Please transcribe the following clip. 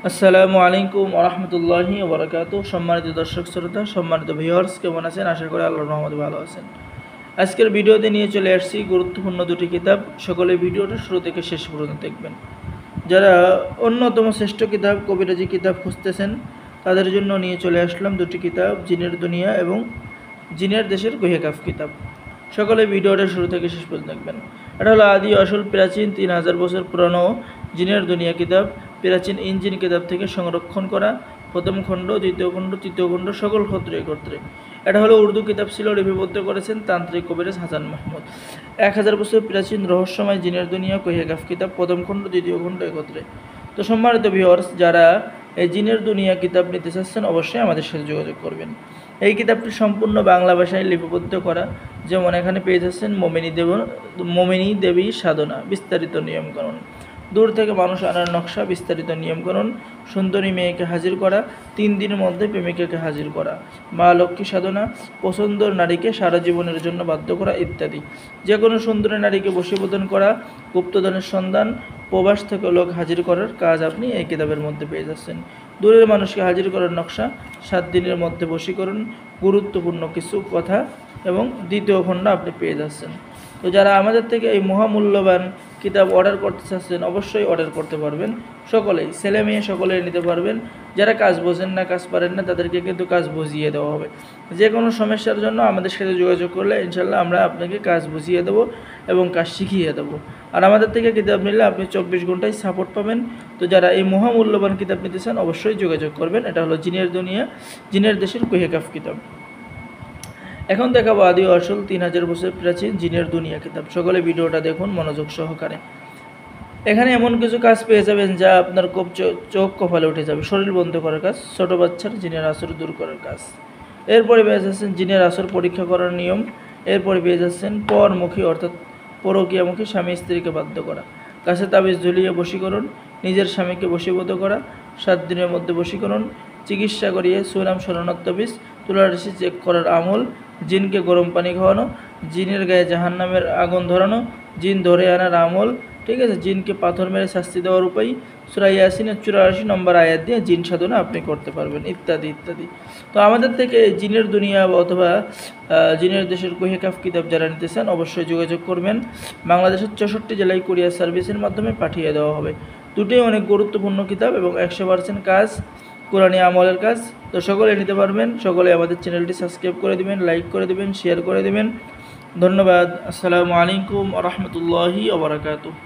আসসালামু আলাইকুম ওয়া রাহমাতুল্লাহি ওয়া বারাকাতুহু। সম্মানিত দর্শক শ্রোতা, সম্মানিত ভিউয়ার্স, কেমন আছেন? আশা করি আল্লাহর রহমতে ভালো আছেন। আজকের ভিডিওতে নিয়ে চলে আসছি গুরুত্বপূর্ণ দুটি কিতাব। সকলে ভিডিওটা শুরু থেকে শেষ পর্যন্ত দেখবেন। যারা অন্যতম শ্রেষ্ঠ কিতাব, কবিরাজি কিতাব খুঁজতেছেন, তাদের জন্য নিয়ে চলে আসলাম দুটি কিতাব, জিনের দুনিয়া এবং জিনের দেশের গুহেকাফ কিতাব। সকলে ভিডিওটা শুরু থেকে শেষ পর্যন্ত দেখবেন। এটা হলো আদি আসল প্রাচীন 3000 বছর পুরানো জিনের দুনিয়া কিতাব, প্রাচীন ইঞ্জিন কিতাব থেকে সংরক্ষণ করা প্রথম খণ্ড, দ্বিতীয় খণ্ড, তৃতীয় খণ্ড, সকল ক্ষত্রে একত্রে। এটা হলো উর্দু কিতাব ছিল, লিপিবদ্ধ করেছেন তান্ত্রিক কবিরাজ হাসান মাহমুদ। 1000 বছর প্রাচীন রহস্যময় জিনের দুনিয়া গুহেকাফ কিতাব, প্রথম খণ্ড, দ্বিতীয় খণ্ড একত্রে। তো সম্মানিত ভিউয়ার্স, যারা এই জিনের দুনিয়া কিতাব নিতে চাচ্ছেন অবশ্যই আমাদের সাথে যোগাযোগ করবেন। এই কিতাবটি সম্পূর্ণ বাংলা ভাষায় লিপিবদ্ধ করা। যেমন এখানে পেয়ে যাচ্ছেন মোমিনী দেবী সাধনা, বিস্তারিত নিয়মকানুন, দূর থেকে মানুষ আনার নকশা, বিস্তারিত নিয়মকানুন, সুন্দরী মেয়েকে হাজির করা, 3 দিনের মধ্যে প্রেমিকাকে হাজির করা, মা লক্ষ্মী সাধনা, পছন্দর নারীকে সারা জীবনের জন্য বাধ্য করা ইত্যাদি। যে কোনো সুন্দরী নারীকে বশীভূত করা, গুপ্তধনের সন্ধান, প্রবাস থেকে লোক হাজির করার কাজ আপনি এই কিতাবের মধ্যে পেয়ে যাচ্ছেন। দূরের মানুষকে হাজির করার নকশা, 7 দিনের মধ্যে বশীকরণ, গুরুত্বপূর্ণ কিছু কথা এবং দ্বিতীয় খণ্ড আপনি পেয়ে যাচ্ছেন। তো যারা আমাদের থেকে এই মহামূল্যবান কিতাব অর্ডার করতে চাচ্ছেন অবশ্যই অর্ডার করতে পারবেন। সকলেই, ছেলে মেয়ে সকলেই নিতে পারবেন। যারা কাজ বোঝেন না, কাজ পারেন না, তাদেরকে কিন্তু কাজ বুঝিয়ে দেওয়া হবে। যে কোনো সমস্যার জন্য আমাদের সাথে যোগাযোগ করলে ইনশাল্লাহ আমরা আপনাকে কাজ বুঝিয়ে দেবো এবং কাজ শিখিয়ে দেবো। আর আমাদের থেকে কিতাব নিলে আপনি 24 ঘন্টায় সাপোর্ট পাবেন। তো যারা এই মহামূল্যবান কিতাব নিতে চান অবশ্যই যোগাযোগ করবেন। এটা হলো জিনের দুনিয়া, জিনের দেশের গুহেকাফ কিতাব। এখন দেখাবো আদি আসল 3000 বছর প্রাচীন জিনের দুনিয়া কিতাব। সকলে ভিডিওটা দেখুন মনোযোগ সহকারে। এখানে এমন কিছু কাজ পেয়ে যাবেন যা আপনার চোখ কপালে উঠে যাবে। শরীর বন্ধ করার কাজ, ছোট বাচ্চার জিনের আসর দূর করার কাজ। এরপরে পেয়ে যাচ্ছেন জিনের আসর পরীক্ষা করার নিয়ম। এরপরে পেয়ে যাচ্ছেন পরমুখী অর্থাৎ পরকীয়ামুখী স্বামী স্ত্রীকে বাধ্য করা, কাছে তাবিজ ঝুলিয়ে বশীকরণ, নিজের স্বামীকে বশীভূত করা, 7 দিনের মধ্যে বশীকরণ, চিকিৎসা করিয়ে সুনাম শরণার্থ বীজ, তুলারাশি চেক করার আমল, জিনকে গরম পানি খাওয়ানো, জিনের গায়ে জাহান্নামের আগুন ধরানো, জিন ধরে আনার আমল, ঠিক আছে, জিনকে পাথর মেরে শাস্তি দেওয়ার উপায়, সূরা ইয়াসিনের 84 নম্বর আয়াত দিয়ে জিন সাধনা আপনি করতে পারবেন ইত্যাদি ইত্যাদি। তো আমাদের থেকে জিনের দুনিয়া অথবা জিনের দেশের গুহেকাফ কিতাব যারা নিতে চান অবশ্যই যোগাযোগ করবেন। বাংলাদেশের 64 জেলায় কুরিয়ার সার্ভিসের মাধ্যমে পাঠিয়ে দেওয়া হবে। দুটোই অনেক গুরুত্বপূর্ণ কিতাব এবং 100% কাজ, কোরআনী আমলের কাজ। তো সকলে নিতে পারবেন। সকলে আমাদের চ্যানেলটি সাবস্ক্রাইব করে দিবেন, লাইক করে দিবেন, শেয়ার করে দিবেন। ধন্যবাদ। আসসালামু আলাইকুম ওয়া রাহমাতুল্লাহি ওয়া বারাকাতুহু।